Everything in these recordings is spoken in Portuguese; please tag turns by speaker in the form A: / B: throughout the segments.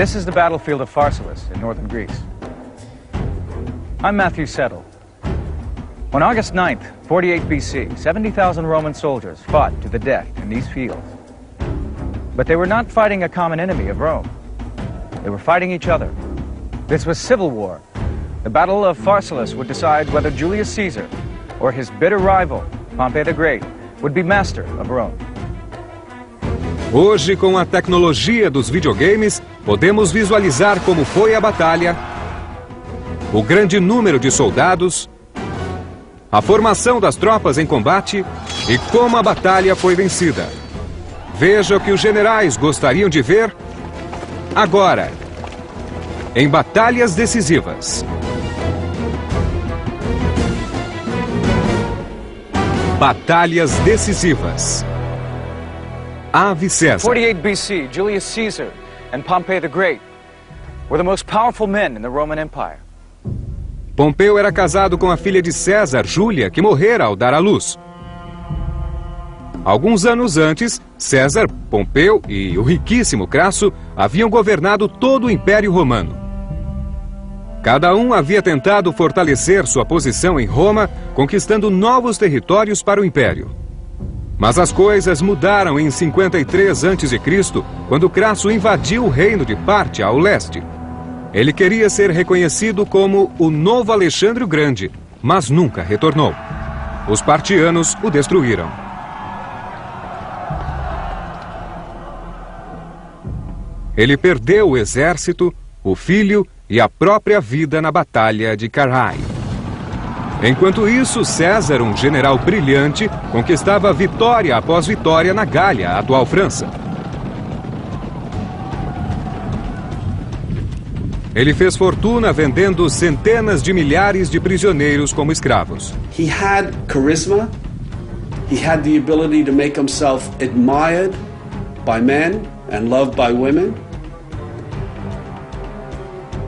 A: This is the battlefield of Pharsalus in northern Greece. I'm Matthew Settle. On August 9th, 48 BC, 70,000 Roman soldiers fought to the death in these fields. But they were not fighting a common enemy of Rome. They were fighting each other. This was civil war. The Battle of Pharsalus would decide whether Julius Caesar or his bitter rival, Pompey the Great, would be master of Rome.
B: Hoje, com a tecnologia dos videogames, podemos visualizar como foi a batalha, o grande número de soldados, a formação das tropas em combate e como a batalha foi vencida. Veja o que os generais gostariam de ver agora, em batalhas decisivas. Batalhas decisivas. Ave César.
A: 48 BC, Julius Caesar and Pompey the Great were the most powerful men in the Roman Empire.
B: Pompeu era casado com a filha de César, Júlia, que morrera ao dar à luz. Alguns anos antes, César, Pompeu e o riquíssimo Crasso haviam governado todo o Império Romano. Cada um havia tentado fortalecer sua posição em Roma, conquistando novos territórios para o Império. Mas as coisas mudaram em 53 a.C., quando Crasso invadiu o reino de Pártia ao leste. Ele queria ser reconhecido como o novo Alexandre o Grande, mas nunca retornou. Os partianos o destruíram. Ele perdeu o exército, o filho e a própria vida na Batalha de Carrhae. Enquanto isso, César, um general brilhante, conquistava vitória após vitória na Gália, a atual França. Ele fez fortuna vendendo centenas de milhares de prisioneiros como escravos.
C: He had charisma. He had the ability to make himself admired by men and loved by women.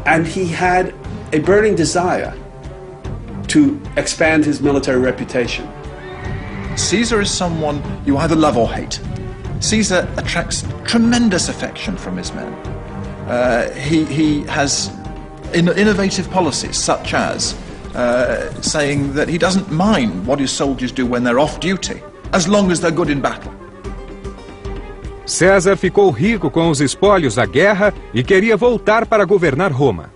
C: And he had a burning desire to expand his military reputation.
D: Caesar is someone you either love or hate. Caesar attracts tremendous affection from his men. He has innovative policies, such as saying that he doesn't mind what his soldiers do when they're off duty, as long as they're good in battle.
B: César ficou rico com os espólios da guerra e queria voltar para governar Roma.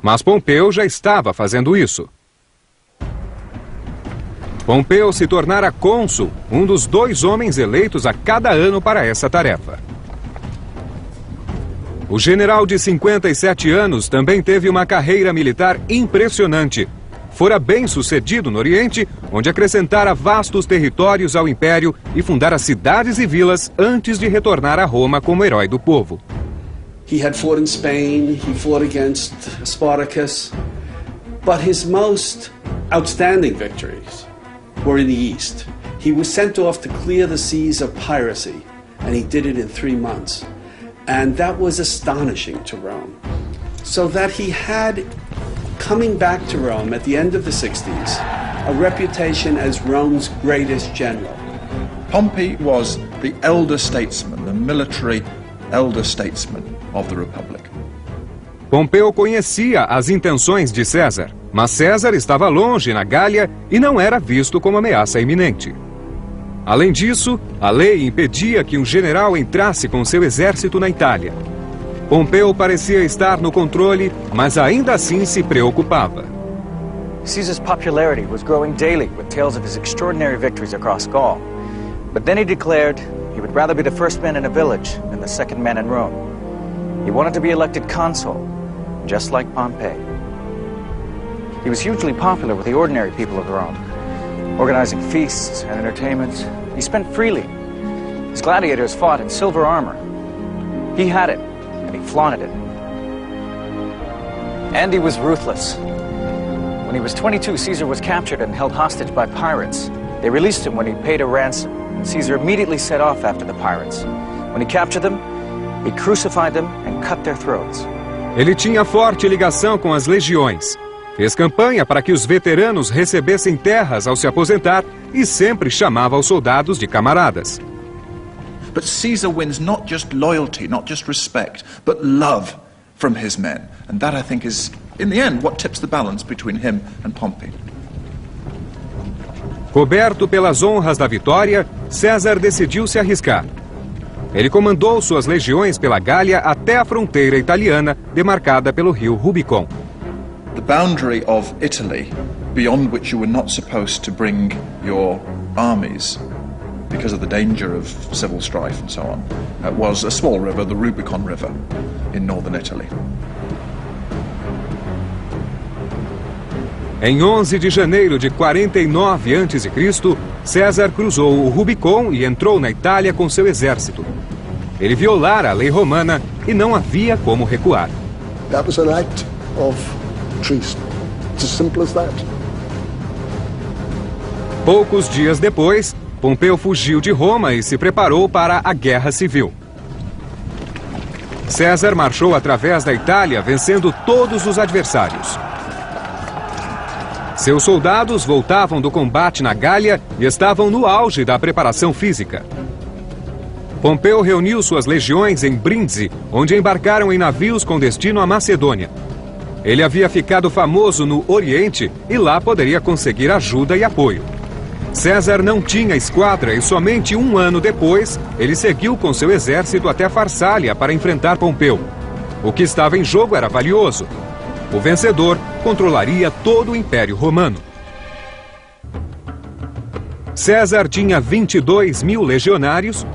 B: Mas Pompeu já estava fazendo isso. Pompeu se tornara cônsul, um dos 2 homens eleitos a cada ano para essa tarefa. O general de 57 anos também teve uma carreira militar impressionante. Fora bem sucedido no Oriente, onde acrescentara vastos territórios ao Império e fundara cidades e vilas antes de retornar a Roma como herói do povo.
C: He had fought in Spain, he fought against Spartacus, but his most outstanding victories were in the East. He was sent off to clear the seas of piracy, and he did it in 3 months. And that was astonishing to Rome. So that he had, coming back to Rome at the end of the 60s, a reputation as Rome's greatest general.
D: Pompey was the elder statesman, the military elder statesman of the Republic.
B: Pompeu conhecia as intenções de César, mas César estava longe na Gália e não era visto como ameaça iminente. Além disso, a lei impedia que um general entrasse com seu exército na Itália. Pompeu parecia estar no controle, mas ainda assim se preocupava.
A: Caesar's popularity was growing daily with tales of his extraordinary victories across Gaul. But then he declared he would rather be the first man in a village than the second man in Rome. He wanted to be elected consul, just like Pompey. He was hugely popular with the ordinary people of Rome, organizing feasts and entertainments. He spent freely. His gladiators fought in silver armor. He had it, and he flaunted it. And he was ruthless. When he was 22, Caesar was captured and held hostage by pirates. They released him when he paid a ransom, and Caesar immediately set off after the pirates. When he captured them, he crucified them and cut their throats.
B: Ele tinha forte ligação com as legiões. Fez campanha para que os veteranos recebessem terras ao se aposentar e sempre chamava os soldados de camaradas.
D: But Caesar wins not just loyalty, not just respect, but love from his men. And that, I think, is, in the end, what tips the balance between him and Pompey.
B: Coberto pelas honras da vitória, César decidiu se arriscar. Ele comandou suas legiões pela Gália até a fronteira italiana, demarcada pelo rio Rubicon.
D: The boundary of Italy, beyond which you were not supposed to bring your armies because of the danger of civil strife and so on, was a small river, the Rubicon River, in northern Italy.
B: Em 11 de janeiro de 49 a.C., César cruzou o Rubicon e entrou na Itália com seu exército. Ele violara a lei romana e não havia como recuar.
E: That was an act of treason. It's as simple as that.
B: Poucos dias depois, Pompeu fugiu de Roma e se preparou para a guerra civil. César marchou através da Itália, vencendo todos os adversários. Seus soldados voltavam do combate na Gália e estavam no auge da preparação física. Pompeu reuniu suas legiões em Brindisi, onde embarcaram em navios com destino à Macedônia. Ele havia ficado famoso no Oriente e lá poderia conseguir ajuda e apoio. César não tinha esquadra e somente um ano depois, ele seguiu com seu exército até Farsália para enfrentar Pompeu. O que estava em jogo era valioso. O vencedor controlaria todo o Império Romano. César tinha 22 mil legionários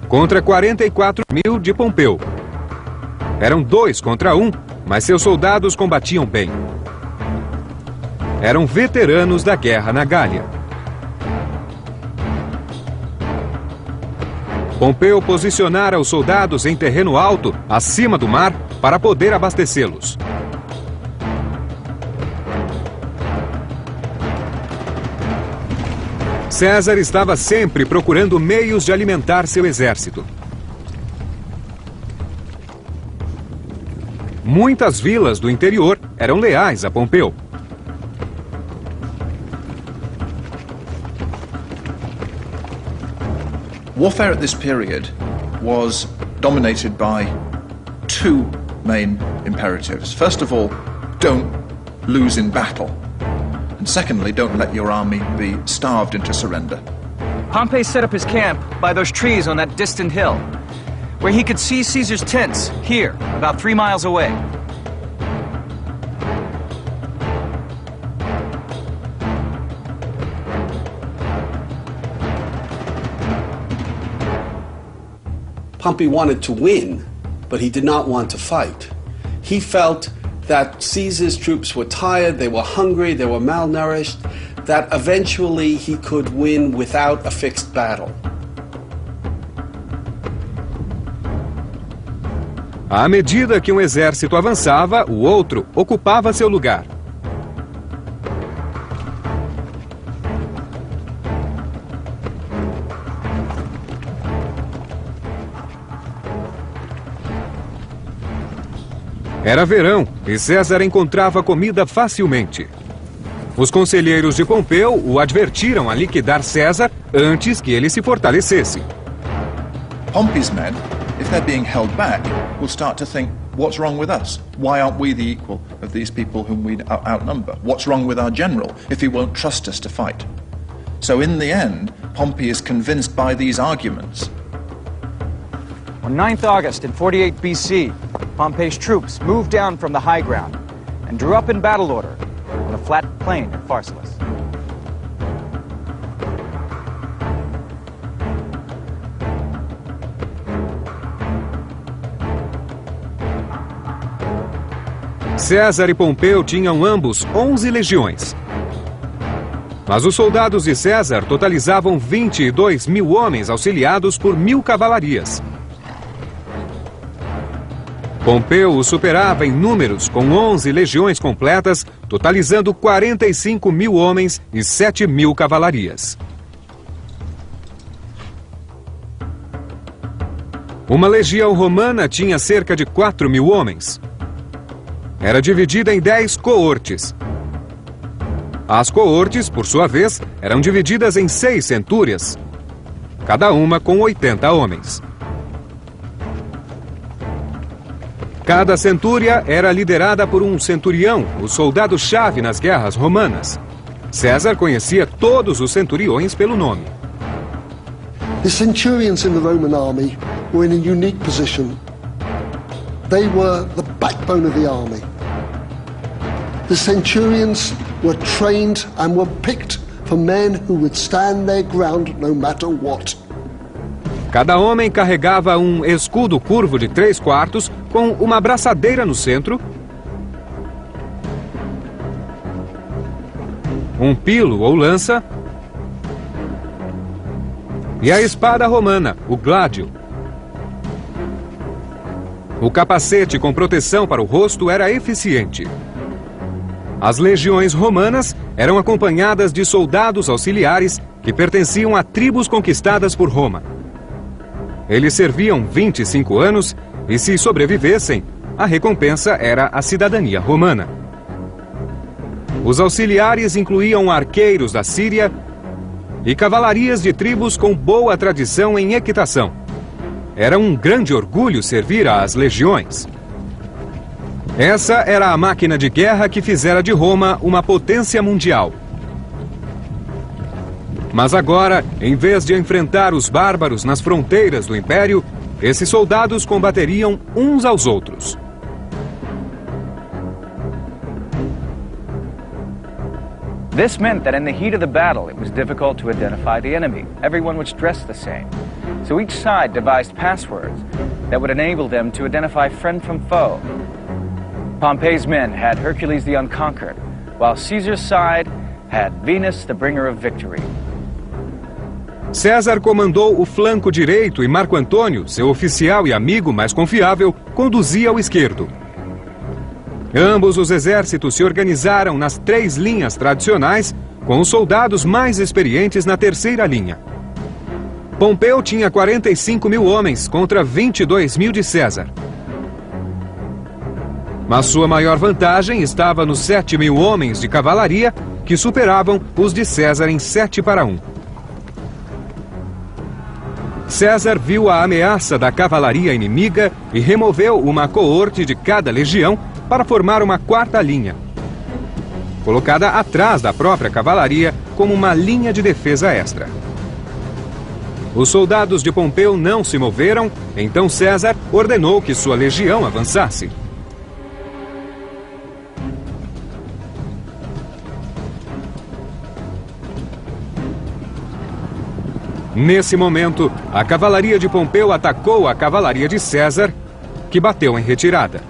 B: contra 44 mil de Pompeu. Eram 2 contra 1, mas seus soldados combatiam bem. Eram veteranos da guerra na Gália. Pompeu posicionara os soldados em terreno alto, acima do mar, para poder abastecê-los. César estava sempre procurando meios de alimentar seu exército. Muitas vilas do interior eram leais a Pompeu.
D: Warfare at this period was dominated by two main imperatives. First of all, don't lose in battle. And secondly, don't let your army be starved into surrender.
A: Pompey set up his camp by those trees on that distant hill, where he could see Caesar's tents here, about 3 miles away.
C: Pompey wanted to win, but he did not want to fight. He felt that Caesar's troops were tired, they were hungry, they were malnourished, that eventually he could win without a fixed battle.
B: À medida que um exército avançava, o outro ocupava seu lugar. Era verão e César encontrava comida facilmente. Os conselheiros de Pompeu o advertiram a liquidar César antes que ele se fortalecesse.
D: Pompey's men, if they're being held back, will start to think, what's wrong with us? Why aren't we the equal of these people whom we outnumber? What's wrong with our general if he won't trust us to fight? So in the end, Pompey is convinced by these arguments.
A: On 9th August in 48 BC, Pompey's troops moved down from the high ground and drew up in battle order on the flat plain at Pharsalus.
B: César e Pompeu tinham ambos 11 legiões. Mas os soldados de César totalizavam 22 mil homens auxiliados por 1.000 cavalarias. Pompeu o superava em números, com 11 legiões completas, totalizando 45 mil homens e 7.000 cavalarias. Uma legião romana tinha cerca de 4.000 homens. Era dividida em 10 coortes. As coortes, por sua vez, eram divididas em 6 centúrias. cada uma com 80 homens. Cada centúria era liderada por um centurião, o soldado-chave nas guerras romanas. César conhecia todos os centuriões pelo nome.
E: The centurions in the Roman army were in a unique position. They were the backbone of the army. The centurions were trained and were picked for men who would stand their ground no matter what.
B: Cada homem carregava um escudo curvo de 3/4 com uma braçadeira no centro, um pilo ou lança e a espada romana, o gládio. O capacete com proteção para o rosto era eficiente. As legiões romanas eram acompanhadas de soldados auxiliares que pertenciam a tribos conquistadas por Roma. Eles serviam 25 anos e, se sobrevivessem, a recompensa era a cidadania romana. Os auxiliares incluíam arqueiros da Síria e cavalarias de tribos com boa tradição em equitação. Era um grande orgulho servir às legiões. Essa era a máquina de guerra que fizera de Roma uma potência mundial. Mas agora, em vez de enfrentar os bárbaros nas fronteiras do Império, esses soldados combateriam uns aos outros.
A: This meant that in the heat of the battle, it was difficult to identify the enemy. Everyone was dressed the same. So each side devised passwords that would enable them to identify friend from foe. Pompey's men had Hercules the Unconquered, while Caesar's side had Venus, the bringer of victory.
B: César comandou o flanco direito e Marco Antônio, seu oficial e amigo mais confiável, conduzia o esquerdo. Ambos os exércitos se organizaram nas 3 linhas tradicionais, com os soldados mais experientes na terceira linha. Pompeu tinha 45 mil homens contra 22 mil de César. Mas sua maior vantagem estava nos 7 mil homens de cavalaria, que superavam os de César em 7-1. César viu a ameaça da cavalaria inimiga e removeu uma coorte de cada legião para formar uma 4ª linha, colocada atrás da própria cavalaria como uma linha de defesa extra. Os soldados de Pompeu não se moveram, então César ordenou que sua legião avançasse. Nesse momento, a cavalaria de Pompeu atacou a cavalaria de César, que bateu em retirada.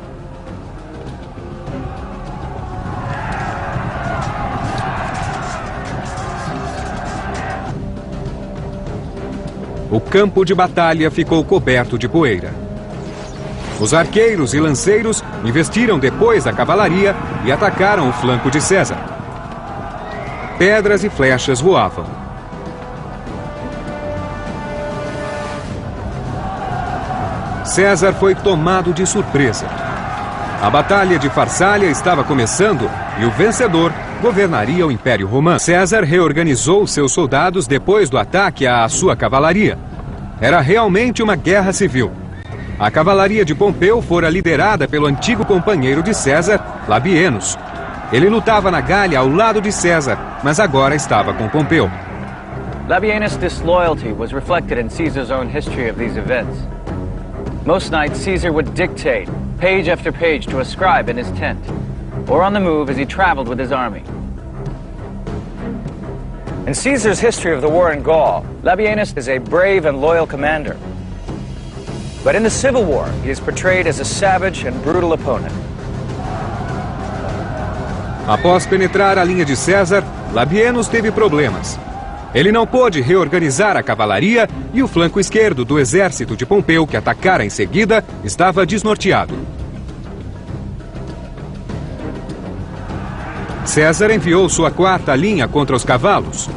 B: O campo de batalha ficou coberto de poeira. Os arqueiros e lanceiros investiram depois da cavalaria e atacaram o flanco de César. Pedras e flechas voavam. César foi tomado de surpresa. A batalha de Farsália estava começando e o vencedor governaria o Império Romano. César reorganizou seus soldados depois do ataque à sua cavalaria. Era realmente uma guerra civil. A cavalaria de Pompeu fora liderada pelo antigo companheiro de César, Labienus. Ele lutava na Gália ao lado de César, mas agora estava com Pompeu.
A: Labienus' disloyalty was reflected in Caesar's own history of these events. Most nights, Caesar would dictate, page after page, to a scribe in his tent, or on the move as he traveled with his army. In Caesar's history of the war in Gaul, Labienus is a brave and loyal commander. But in the civil war, he is portrayed as a savage and brutal opponent.
B: Após penetrar a linha de César, Labienus teve problemas. Ele não pôde reorganizar a cavalaria e o flanco esquerdo do exército de Pompeu, que atacara em seguida, estava desnorteado. César enviou sua 4ª linha contra os cavalos.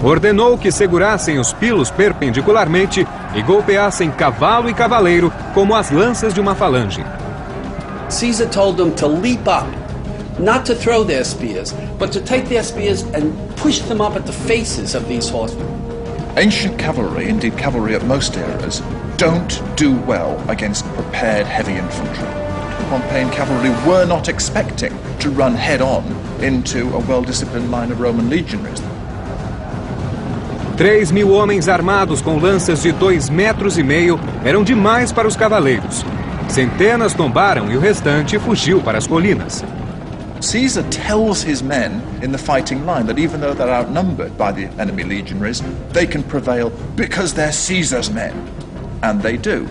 B: Ordenou que segurassem os pilos perpendicularmente e golpeassem cavalo e cavaleiro como as lanças de uma falange.
C: Caesar told them to leap up not to throw their spears, but to take their spears and push them up at the faces of these horsemen.
D: Ancient cavalry, indeed cavalry at most eras, don't do well against prepared heavy infantry. Pompeian cavalry were not expecting to run head-on into a well-disciplined line of Roman legionaries.
B: 3.000 homens armados com lanças de 2,5 metros eram demais para os cavaleiros. Centenas tombaram e o restante fugiu para as colinas.
D: Caesar tells his men in the fighting line that even though they're outnumbered by the enemy legionaries, they can prevail because they're Caesar's men. And they do.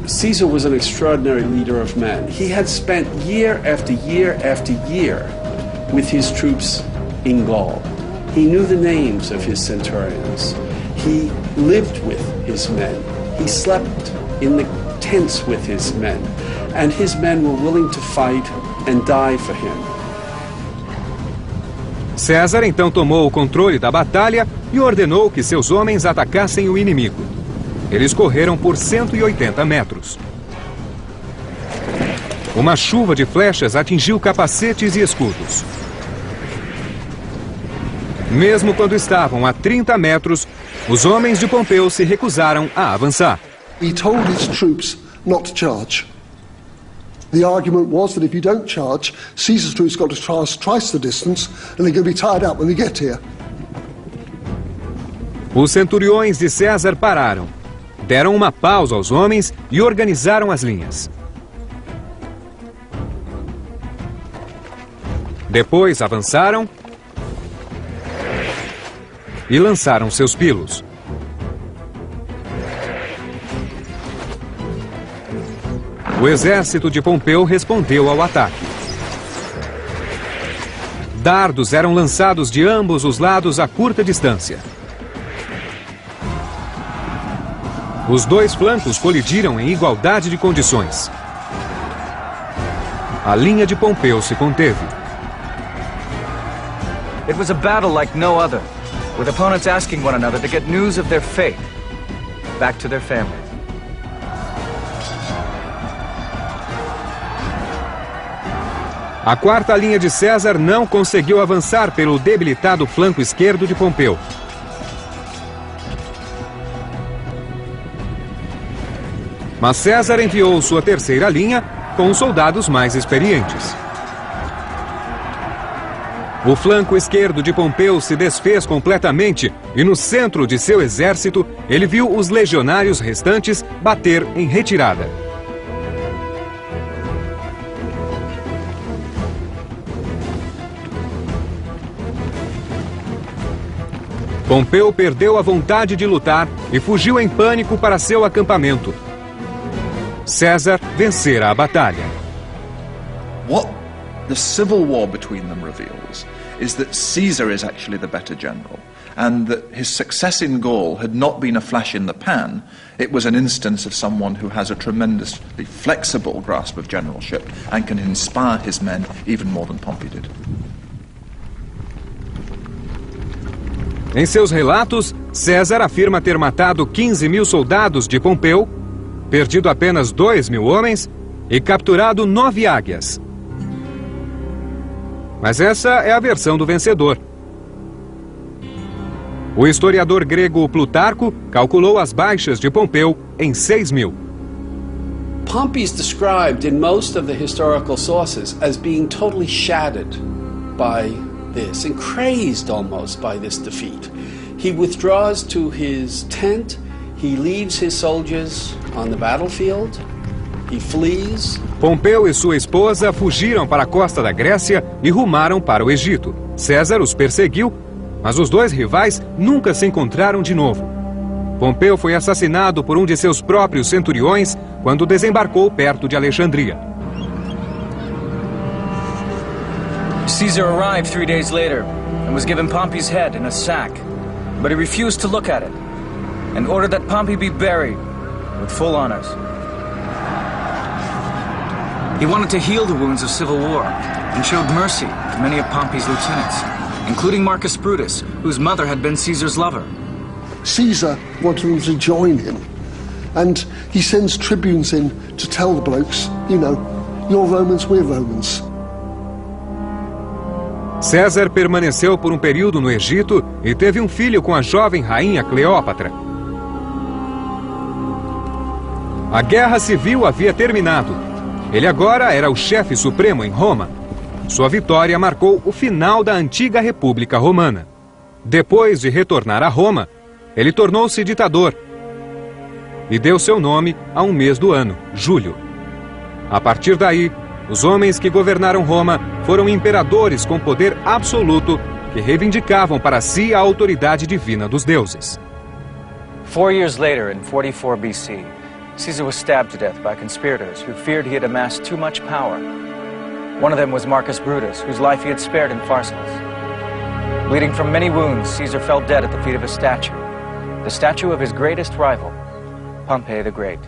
C: Caesar was an extraordinary leader of men. He had spent year after year after year with his troops in Gaul. He knew the names of his centurions. He lived with his men. He slept in the tents with his men. And his men were willing to fight and die for him.
B: César então tomou o controle da batalha e ordenou que seus homens atacassem o inimigo. Eles correram por 180 metros. Uma chuva de flechas atingiu capacetes e escudos. Mesmo quando estavam a 30 metros, os homens de Pompeu se recusaram a avançar.
E: He told his troops not to charge. The argument was that if you don't charge, Caesar's troops got to traverse twice the distance and they're going to be tired out when they get here.
B: Os centuriões de César pararam, deram uma pausa aos homens e organizaram as linhas. Depois avançaram e lançaram seus pilos. O exército de Pompeu respondeu ao ataque. Dardos eram lançados de ambos os lados a curta distância. Os dois flancos colidiram em igualdade de condições. A linha de Pompeu se conteve.
A: It was a battle like no other, with opponents asking one another to get news of their fate, back to their families.
B: A quarta linha de César não conseguiu avançar pelo debilitado flanco esquerdo de Pompeu. Mas César enviou sua terceira linha com soldados mais experientes. O flanco esquerdo de Pompeu se desfez completamente e no centro de seu exército ele viu os legionários restantes bater em retirada. Pompeu perdeu a vontade de lutar e fugiu em pânico para seu acampamento. César vencera a batalha.
D: What the civil war between them reveals is that Caesar is actually the better general, and that his success in Gaul had not been a flash in the pan. It was an instance of someone who has a tremendously flexible grasp of generalship and can inspire his men even more than Pompey did.
B: Em seus relatos, César afirma ter matado 15.000 soldados de Pompeu, perdido apenas 2.000 homens e capturado 9 águias. Mas essa é a versão do vencedor. O historiador grego Plutarco calculou as baixas de Pompeu em 6.000.
C: Pompey is described in most of the historical sources as being totally shattered by this and crazed almost by this defeat. He withdraws to his tent, he leaves his soldiers on the battlefield, he flees.
B: Pompeu e sua esposa fugiram para a costa da Grécia e rumaram para o Egito. César os perseguiu, mas os dois rivais nunca se encontraram de novo. Pompeu foi assassinado por um de seus próprios centuriões quando desembarcou perto de Alexandria.
A: Caesar arrived 3 days later and was given Pompey's head in a sack, but he refused to look at it and ordered that Pompey be buried with full honors. He wanted to heal the wounds of civil war and showed mercy to many of Pompey's lieutenants, including Marcus Brutus, whose mother had been Caesar's lover.
E: Caesar wanted them to join him And he sends tribunes in to tell the blokes, you know, you're Romans, we're Romans.
B: César permaneceu por um período no Egito e teve um filho com a jovem rainha Cleópatra. A guerra civil havia terminado. Ele agora era o chefe supremo em Roma. Sua vitória marcou o final da antiga República Romana. Depois de retornar a Roma, ele tornou-se ditador e deu seu nome a um mês do ano, julho. A partir daí, os homens que governaram Roma foram imperadores com poder absoluto que reivindicavam para si a autoridade divina dos deuses.
A: 4 years later, in 44 BC, Caesar was stabbed to death by conspirators who feared he had amassed too much power. One of them was Marcus Brutus, whose life he had spared in Pharsalus. Bleeding from many wounds, Caesar fell dead at the feet of a statue, the statue of his greatest rival, Pompey the Great.